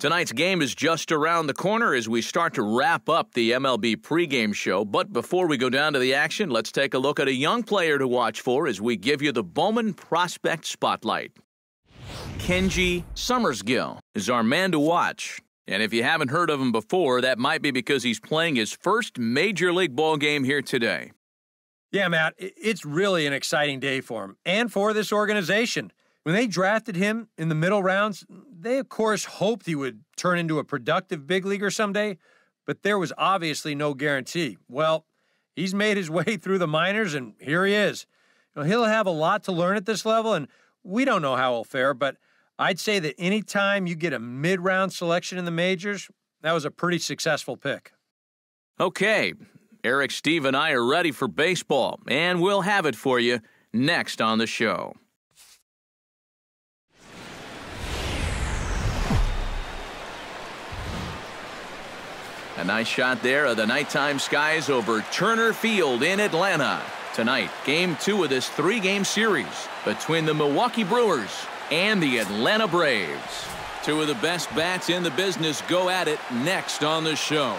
Tonight's game is just around the corner as we start to wrap up the MLB pregame show. But before we go down to the action, let's take a look at a young player to watch for as we give you the Bowman Prospect Spotlight. Kenji Summersgill is our man to watch. And if you haven't heard of him before, that might be because he's playing his first Major League ball game here today. Yeah, Matt, it's really an exciting day for him and for this organization. When they drafted him in the middle rounds, they, of course, hoped he would turn into a productive big leaguer someday, but there was obviously no guarantee. Well, he's made his way through the minors, and here he is. He'll have a lot to learn at this level, and we don't know how he'll fare, but I'd say that any time you get a mid-round selection in the majors, that was a pretty successful pick. Okay, Eric, Steve, and I are ready for baseball, and we'll have it for you next on the show. A nice shot there of the nighttime skies over Turner Field in Atlanta. Tonight, Game 2 of this 3-game series between the Milwaukee Brewers and the Atlanta Braves. Two of the best bats in the business go at it next on the show.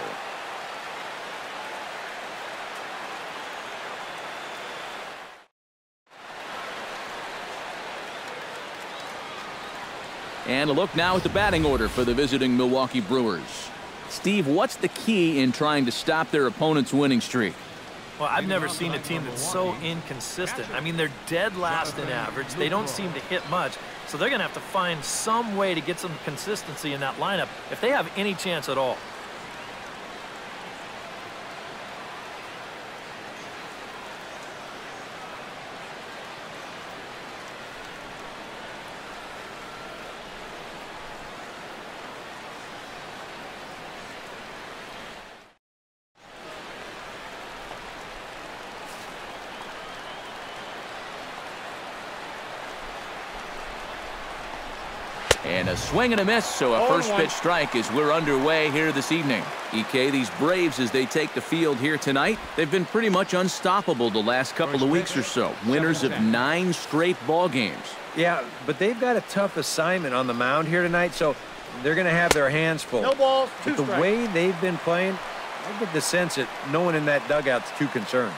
And a look now at the batting order for the visiting Milwaukee Brewers. Steve, what's the key in trying to stop their opponent's winning streak? Well, I've never seen a team that's so inconsistent. I mean, they're dead last in average. They don't seem to hit much, so they're going to have to find some way to get some consistency in that lineup if they have any chance at all. And a swing and a miss, so a first pitch strike as we're underway here this evening. EK, these Braves, as they take the field here tonight, they've been pretty much unstoppable the last couple of weeks or so. Winners of 9 straight ball games. Yeah, but they've got a tough assignment on the mound here tonight, so they're going to have their hands full. No balls, 2 But the strikes. way they've been playing, I get the sense that no one in that dugout's too concerned.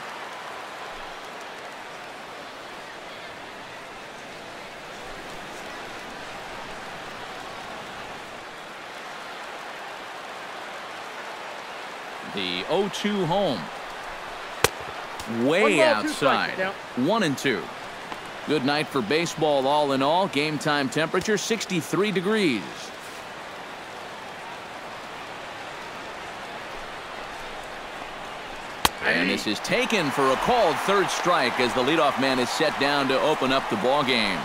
The 0-2 home. Way outside. 1-2. Good night for baseball all in all. Game time temperature 63 degrees. And this is taken for a called third strike as the leadoff man is set down to open up the ball game.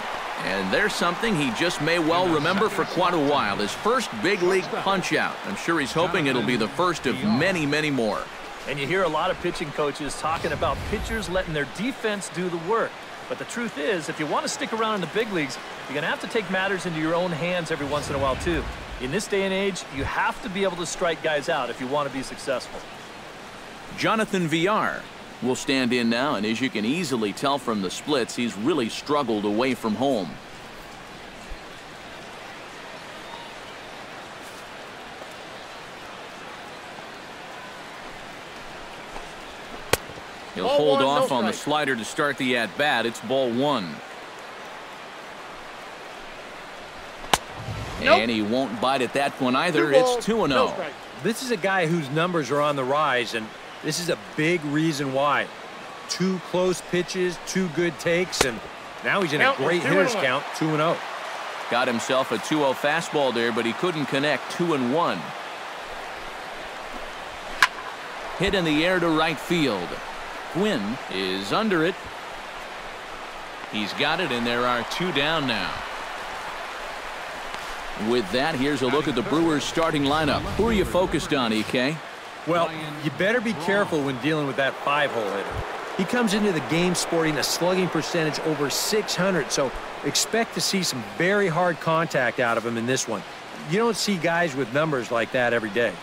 And there's something he just may well remember for quite a while. His first big league punch out. I'm sure he's hoping it'll be the first of many, many more. And you hear a lot of pitching coaches talking about pitchers letting their defense do the work. But the truth is, if you want to stick around in the big leagues, you're going to have to take matters into your own hands every once in a while, too. In this day and age, you have to be able to strike guys out if you want to be successful. Jonathan Villar will stand in now, and as you can easily tell from the splits, he's really struggled away from home. He'll hold off on the slider to start the at-bat. It's ball 1. And he won't bite at that one either. It's 2-0. This is a guy whose numbers are on the rise, and this is a big reason why. 2 close pitches, 2 good takes, and now he's in a great hitters count, 2-0. Got himself a 2-0 fastball there, but he couldn't connect. 2-1. Hit in the air to right field. Gwynn is under it. He's got it, and there are 2 down now. With that, here's a look at the Brewers' starting lineup. Who are you focused on, EK? Well, you better be careful when dealing with that 5-hole hitter. He comes into the game sporting a slugging percentage over 600, so expect to see some very hard contact out of him in this one. You don't see guys with numbers like that every day.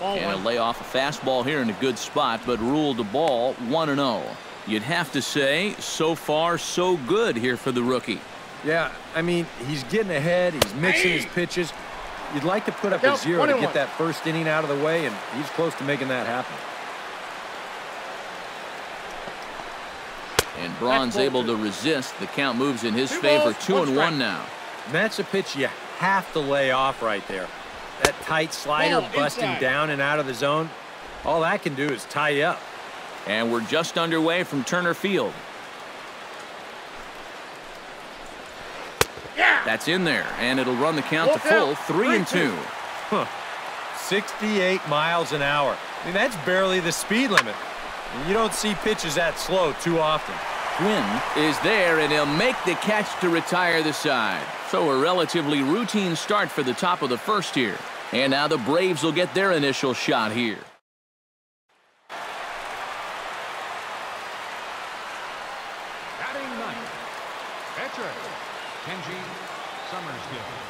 And a lay off a fastball here in a good spot, but ruled the ball 1-0. You'd have to say, so far, so good here for the rookie. Yeah, I mean, he's getting ahead. He's mixing his pitches. You'd like to put up a 0 to get that first inning out of the way, and he's close to making that happen. And Braun's able to resist. The count moves in his favor, 2-1 now. And that's a pitch you have to lay off right there. That tight slider busting down and out of the zone, all that can do is tie you up. And we're just underway from Turner Field. That's in there, and it'll run the count to full, 3-2. 68 miles an hour. I mean, that's barely the speed limit. You don't see pitches that slow too often. Quinn is there, and he'll make the catch to retire the side. So a relatively routine start for the top of the first here. And now the Braves will get their initial shot here. Batting ninth, pitcher, Kenji Summersgill.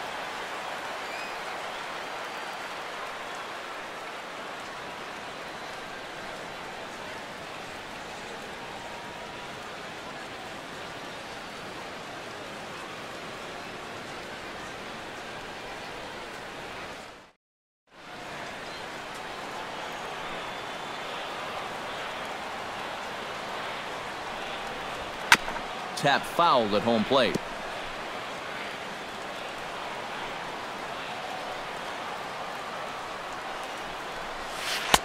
Tap fouled at home plate.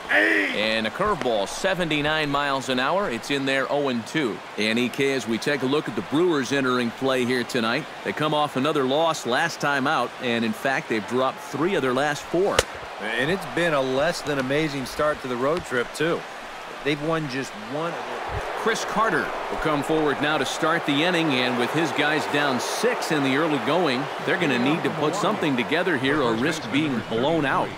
And a curveball, 79 miles an hour. It's in there, 0-2. And EK, as we take a look at the Brewers entering play here tonight, they come off another loss last time out, and in fact, they've dropped 3 of their last 4. And it's been a less than amazing start to the road trip, too. They've won just 1 of their... Chris Carter will come forward now to start the inning, and with his guys down 6 in the early going, they're going to need to put something together here or risk being blown out.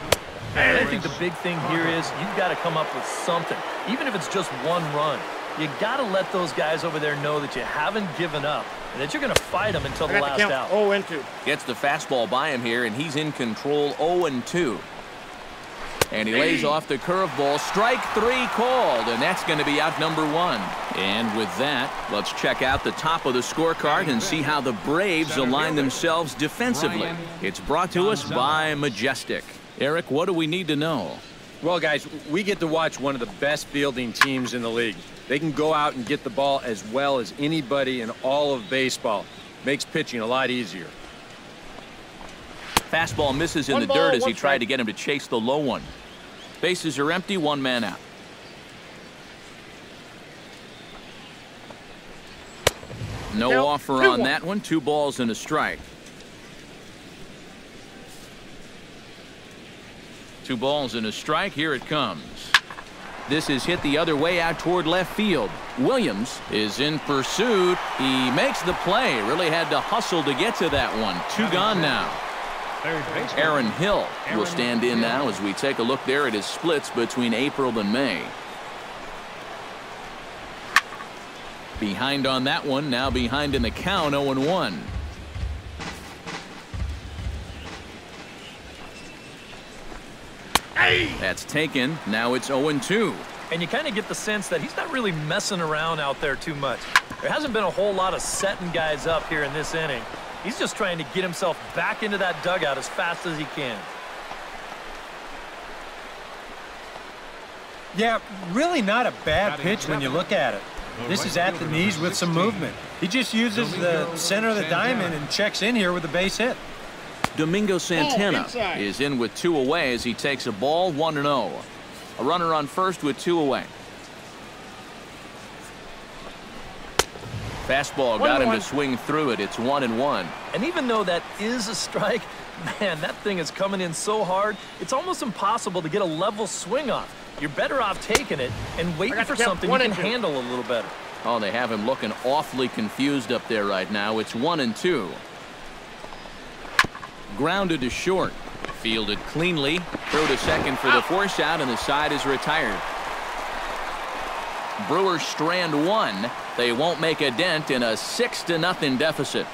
I think the big thing here is you've got to come up with something, even if it's just 1 run. You got to let those guys over there know that you haven't given up and that you're going to fight them until the last out. 0-2. Gets the fastball by him here, and he's in control, 0-2. And he lays off the curveball. Strike 3 called, and that's going to be out number 1. And with that, let's check out the top of the scorecard and see how the Braves align themselves defensively. It's brought to us by Majestic. Eric, what do we need to know? Well, guys, we get to watch one of the best fielding teams in the league. They can go out and get the ball as well as anybody in all of baseball. Makes pitching a lot easier. Fastball misses in the dirt as he tried to get him to chase the low one. Bases are empty, 1 man out. No offer on that one. 2 balls and a strike. 2 balls and a strike. Here it comes. This is hit the other way out toward left field. Williams is in pursuit. He makes the play. Really had to hustle to get to that one. 2 gone now. Aaron Hill will stand in now as we take a look there at his splits between April and May. Behind on that one, now behind in the count, 0-1. That's taken. Now it's 0-2. And you kind of get the sense that he's not really messing around out there too much. There hasn't been a whole lot of setting guys up here in this inning. He's just trying to get himself back into that dugout as fast as he can. Yeah, really not a bad pitch when you look at it. This is at the knees with some movement. He just uses the center of the diamond and checks in here with a base hit. Domingo Santana is in with 2 away as he takes a ball, 1-0. A runner on first with 2 away. Fastball got him to swing through it. It's 1-1. And even though that is a strike, man, that thing is coming in so hard, it's almost impossible to get a level swing off. You're better off taking it and waiting for something you can handle a little better. Oh, they have him looking awfully confused up there right now. It's 1-2. Grounded to short. Fielded cleanly. Throw to second for the force out, and the side is retired. Brewers strand 1. They won't make a dent in a 6-0 deficit.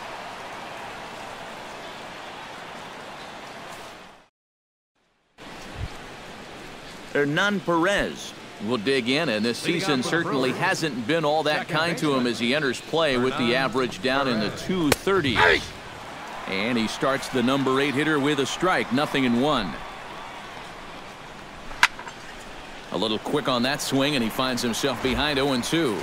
Hernan Perez We'll dig in, and this season certainly hasn't been all that kind to him as he enters play with the average down in the 230s. And he starts the number 8 hitter with a strike, 0-1. A little quick on that swing, and he finds himself behind 0-2.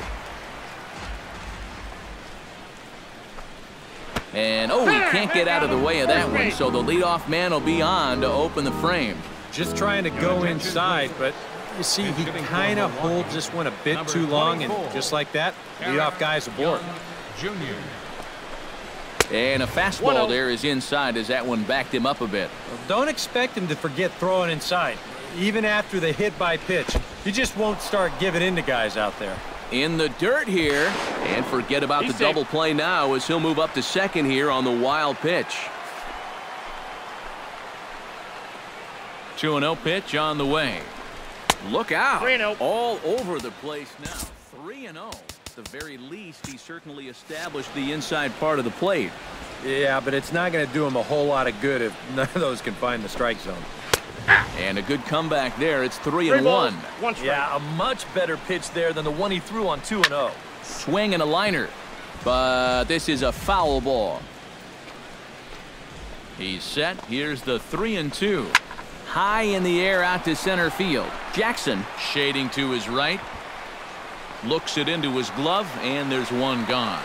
And, he can't get out of the way of that one, so the leadoff man will be on to open the frame. Just trying to go inside, but you see he kind of holds this one a bit too long, and just like that, leadoff guy's aboard. Junior. And a fastball there is inside as that one backed him up a bit. Well, don't expect him to forget throwing inside. Even after the hit by pitch, he just won't start giving in to guys out there. In the dirt here, and forget about the double play now as he'll move up to second here on the wild pitch. 2-0 pitch on the way. Look out. 3-0. All over the place now. 3-0. At the very least, he certainly established the inside part of the plate. Yeah, but it's not going to do him a whole lot of good if none of those can find the strike zone. And a good comeback there. It's 3-1. Yeah, a much better pitch there than the one he threw on 2-0. Swing and a liner. But this is a foul ball. He's set. Here's the 3-2. High in the air out to center field. Jackson shading to his right. Looks it into his glove, and there's one gone.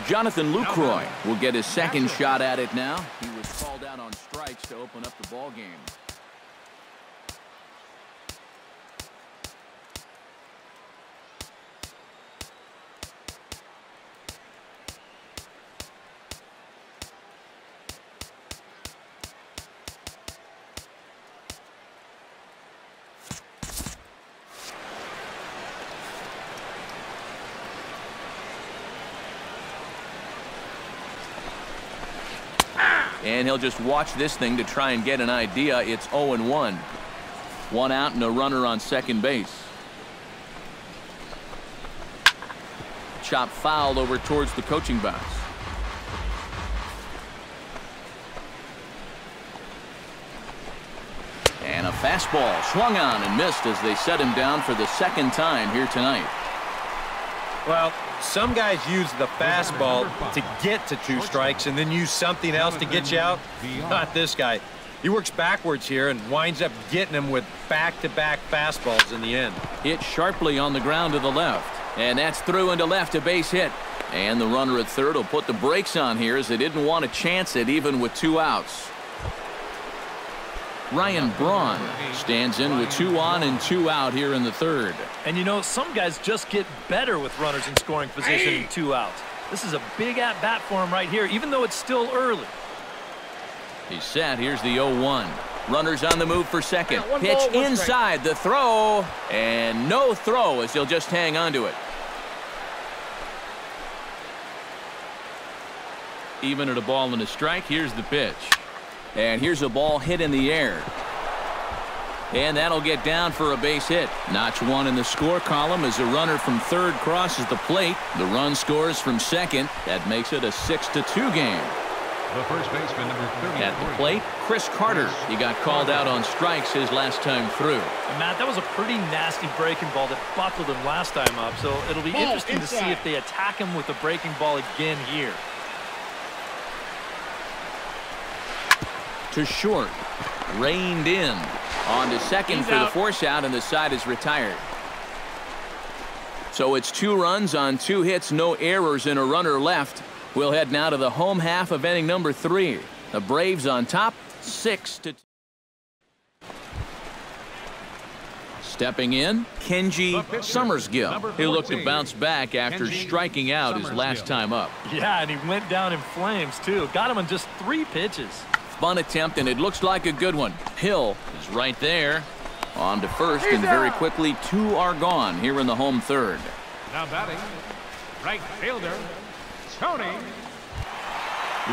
Jonathan Lucroy will get his second shot at it now. He was called out on strikes to open up the ball game. And he'll just watch this thing to try and get an idea. It's 0-1. One out and a runner on second base. Chop fouled over towards the coaching box. And a fastball swung on and missed as they set him down for the second time here tonight. Well, some guys use the fastball to get to 2 strikes and then use something else to get you out. Not this guy. He works backwards here and winds up getting them with back-to-back fastballs in the end. Hit sharply on the ground to the left. And that's through into left, a base hit. And the runner at third will put the brakes on here as they didn't want to chance it even with 2 outs. Ryan Braun stands in with 2 on and 2 out here in the third. And you know, some guys just get better with runners in scoring position and 2 outs. This is a big at-bat for him right here, even though it's still early. He's set. Here's the 0-1. Runners on the move for second. Pitch inside. The throw. And no throw as he'll just hang on to it. Even at a ball and a strike. Here's the pitch. And here's a ball hit in the air. And that'll get down for a base hit. Notch 1 in the score column as a runner from third crosses the plate. The run scores from second. That makes it a 6-2 game. The first baseman, number 33. At the plate, Chris Carter. He got called out on strikes his last time through. And Matt, that was a pretty nasty breaking ball that buckled him last time up. So it'll be interesting to see if they attack him with a breaking ball again here. To short. Reined in. On to second for the force out, and the side is retired. So it's 2 runs on 2 hits, no errors, and a runner left. We'll head now to the home half of inning number 3. The Braves on top, 6-2. Stepping in, Kenji Summersgill. He looked to bounce back after striking out his last time up. Yeah, and he went down in flames, too. Got him on just 3 pitches. Bunt attempt, and it looks like a good one. Hill is right there. On to first, and very quickly 2 are gone here in the home third. Now batting, right fielder, Tony.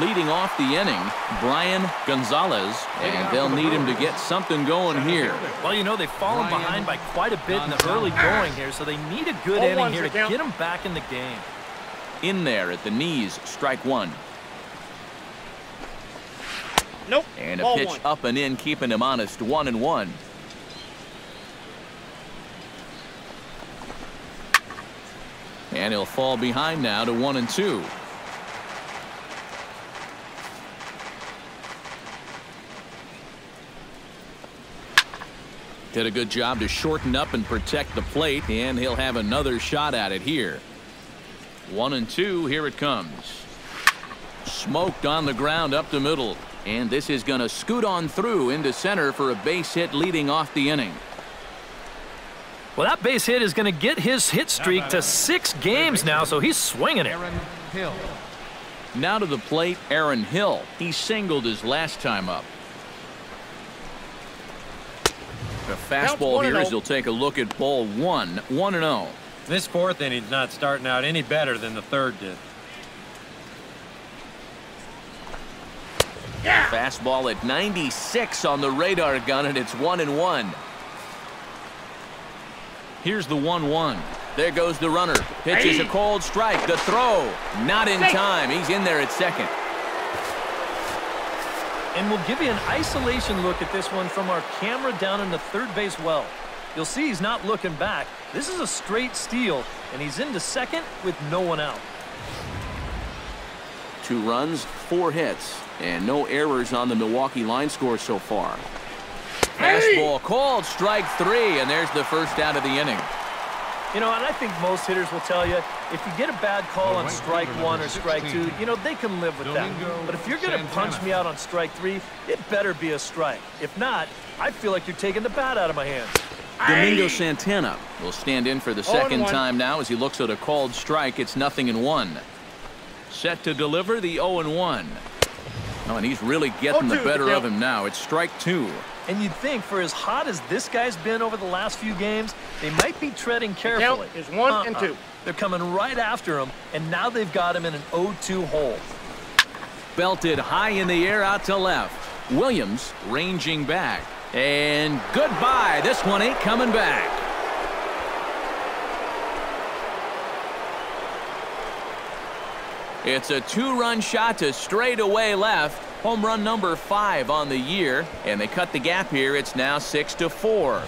Leading off the inning, Brian Gonzalez, and they'll need him to get something going here. Well, you know, they've fallen behind by quite a bit in the early going here, so they need a good inning here to get them back in the game. In there at the knees, strike 1. Nope. And a Ball pitch 1. up and in, keeping him honest, 1-1. And he'll fall behind now to 1-2. Did a good job to shorten up and protect the plate, and he'll have another shot at it here. 1-2, here it comes. Smoked on the ground up the middle, and this is going to scoot on through into center for a base hit leading off the inning. Well, that base hit is going to get his hit streak to 6 games now, so he's swinging it. Aaron Hill. Now to the plate, Aaron Hill. He singled his last time up. A fastball here as he'll take a look at ball 1, 1-0. This fourth inning's not starting out any better than the third did. Yeah. Fastball at 96 on the radar gun, and it's 1-1. Here's the 1-1. There goes the runner. Pitches a cold strike. The throw. Not in time. He's in there at second. And we'll give you an isolation look at this one from our camera down in the third base well. You'll see he's not looking back. This is a straight steal, and he's into second with no one out. 2 runs, 4 hits, and no errors on the Milwaukee line score so far. Fastball called, strike 3, and there's the first out of the inning. You know, and I think most hitters will tell you, if you get a bad call on strike 1 or strike 2, you know, they can live with that. But if you're going to punch me out on strike 3, it better be a strike. If not, I feel like you're taking the bat out of my hands. Domingo Santana will stand in for the second time now as he looks at a called strike. It's 0-1. Set to deliver the 0-1. Oh, and he's really getting the better of him now. It's strike 2. And you'd think for as hot as this guy's been over the last few games, they might be treading carefully. Count is 1 and 2. They're coming right after him, and now they've got him in an 0-2 hole. Belted high in the air out to left. Williams ranging back. And goodbye. This one ain't coming back. It's a 2-run shot to straightaway left. Home run number 5 on the year, and they cut the gap here. It's now 6-4.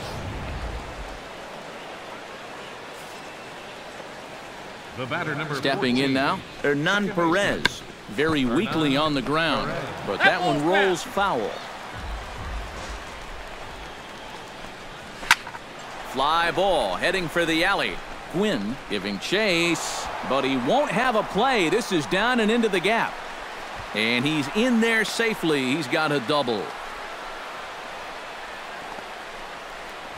The batter number Stepping 14. in now, Hernan Perez. Very weakly on the ground, but that one rolls foul. Fly ball heading for the alley. Gwynn giving chase, but he won't have a play. This is down and into the gap. And he's in there safely. He's got a double.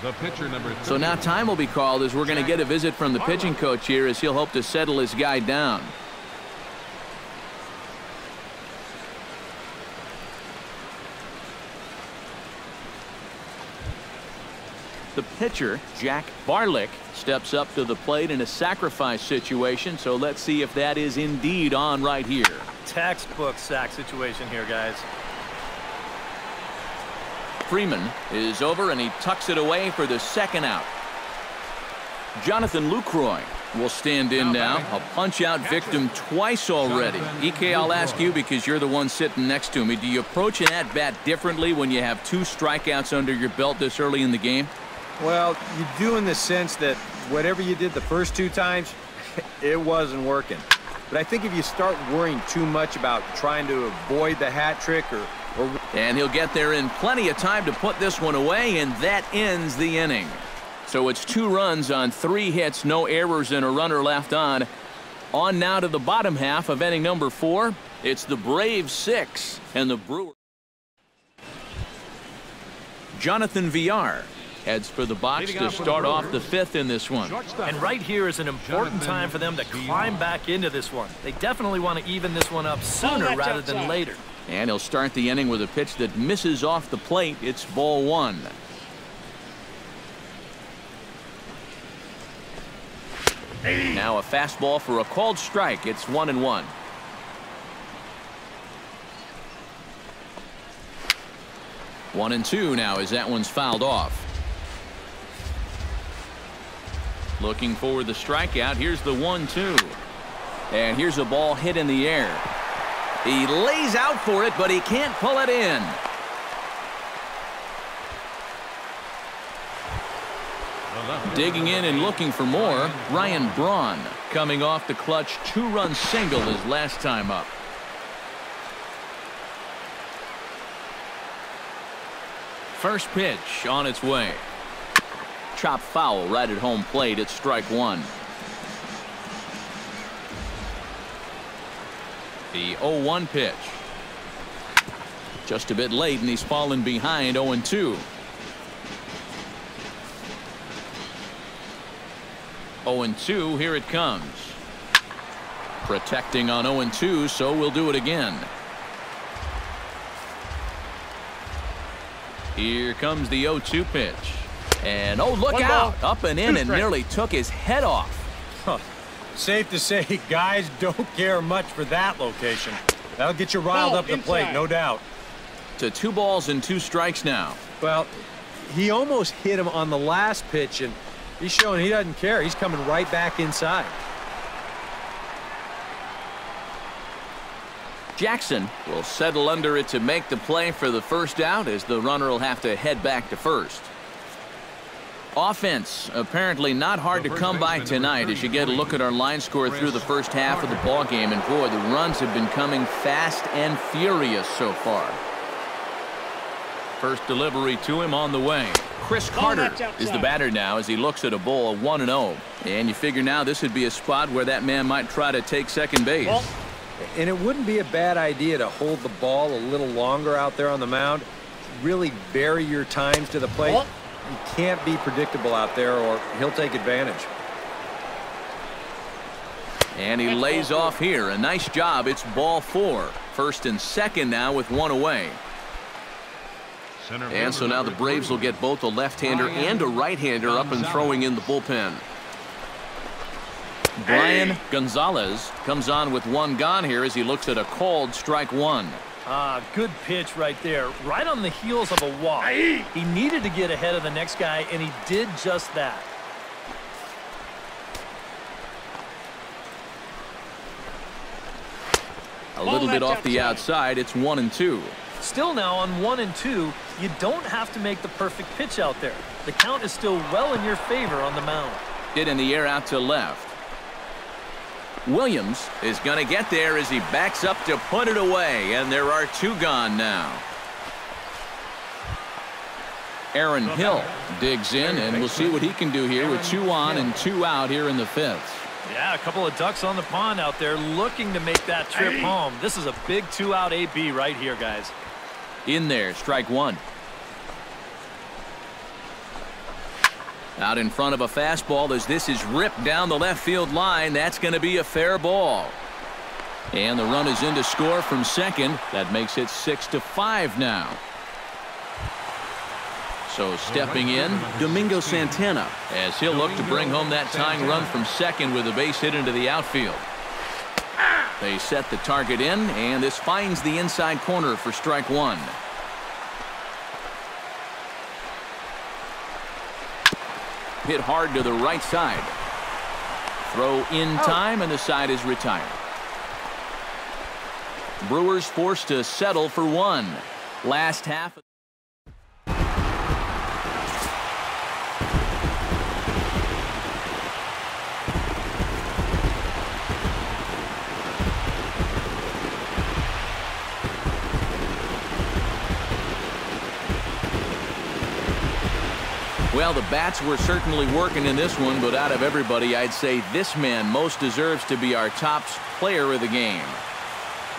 The pitcher number 13. So now time will be called as we're going to get a visit from the pitching coach here as he'll hope to settle his guy down. The pitcher, Jack Barlick, steps up to the plate in a sacrifice situation, so let's see if that is indeed on right here. Textbook sack situation here, guys. Freeman is over, and he tucks it away for the second out. Jonathan Lucroy will stand in now. A punch-out victim twice already. EK, I'll ask you because you're the one sitting next to me. Do you approach an at-bat differently when you have 2 strikeouts under your belt this early in the game? Well, you do in the sense that whatever you did the first 2 times, it wasn't working. But I think if you start worrying too much about trying to avoid the hat trick And he'll get there in plenty of time to put this one away, and that ends the inning. So it's 2 runs on 3 hits, no errors, and a runner left on. On now to the bottom half of inning number 4. It's the Braves 6 and the Brewers. Jonathan Villar heads for the box to start off the 5th in this one. And right here is an important time for them to climb back into this one. They definitely want to even this one up sooner rather than later. And he'll start the inning with a pitch that misses off the plate. It's ball 1. Now a fastball for a called strike. It's 1-1. One and 2 now as that one's fouled off. Looking for the strikeout. Here's the 1-2. And here's a ball hit in the air. He lays out for it, but he can't pull it in. Digging in and looking for more, Ryan Braun coming off the clutch two-run single his last time up. First pitch on its way. Chop foul right at home plate. It's strike one. The 0-1 pitch. Just a bit late, and he's fallen behind 0-2. 0-2, here it comes. Protecting on 0-2, so we'll do it again. Here comes the 0-2 pitch. And oh, look out! Up and in and nearly took his head off. Huh. Safe to say, guys don't care much for that location. That'll get you riled up the plate, no doubt. To 2 balls and 2 strikes now. Well, he almost hit him on the last pitch, and he's showing he doesn't care. He's coming right back inside. Jackson will settle under it to make the play for the first out, as the runner will have to head back to first. Offense apparently not hard to come by tonight as you get a look at our line score through the first half of the ball game, and boy, the runs have been coming fast and furious so far. First delivery to him on the way. Chris Carter is the batter now as he looks at a ball 1-0, and you figure now this would be a spot where that man might try to take second base. And it wouldn't be a bad idea to hold the ball a little longer out there on the mound. Really vary your times to the plate. You can't be predictable out there, or he'll take advantage. And he lays off here. A nice job. It's ball 4. First and second now with 1 away. And so now the Braves will get both a left-hander and a right-hander up and throwing in the bullpen. Brian Gonzalez comes on with 1 gone here as he looks at a called strike 1. Good pitch right there, right on the heels of a walk. He needed to get ahead of the next guy, and he did just that. A little bit off the outside. It's 1-2. Still now on 1-2, you don't have to make the perfect pitch out there. The count is still well in your favor on the mound. Hit in the air out to left. Williams is going to get there as he backs up to put it away, and there are 2 gone now. Aaron Hill digs in, and we'll see what he can do here with 2 on and 2 out here in the 5th. Yeah, a couple of ducks on the pond out there looking to make that trip home. This is a big 2-out AB right here, guys. In there, strike 1. Out in front of a fastball as this is ripped down the left field line. That's going to be a fair ball. And the run is in to score from second. That makes it 6-5 now. So stepping in, Domingo Santana, as he'll look to bring home that tying run from second with a base hit into the outfield. They set the target in, and this finds the inside corner for strike 1. Hit hard to the right side. Throw in time, and the side is retired. Brewers forced to settle for 1. Last half. Well, the bats were certainly working in this one, but out of everybody, I'd say this man most deserves to be our top player of the game.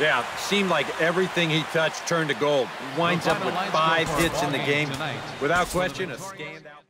Yeah, seemed like everything he touched turned to gold. He winds up with 5 hits in the game. Without question, a standout.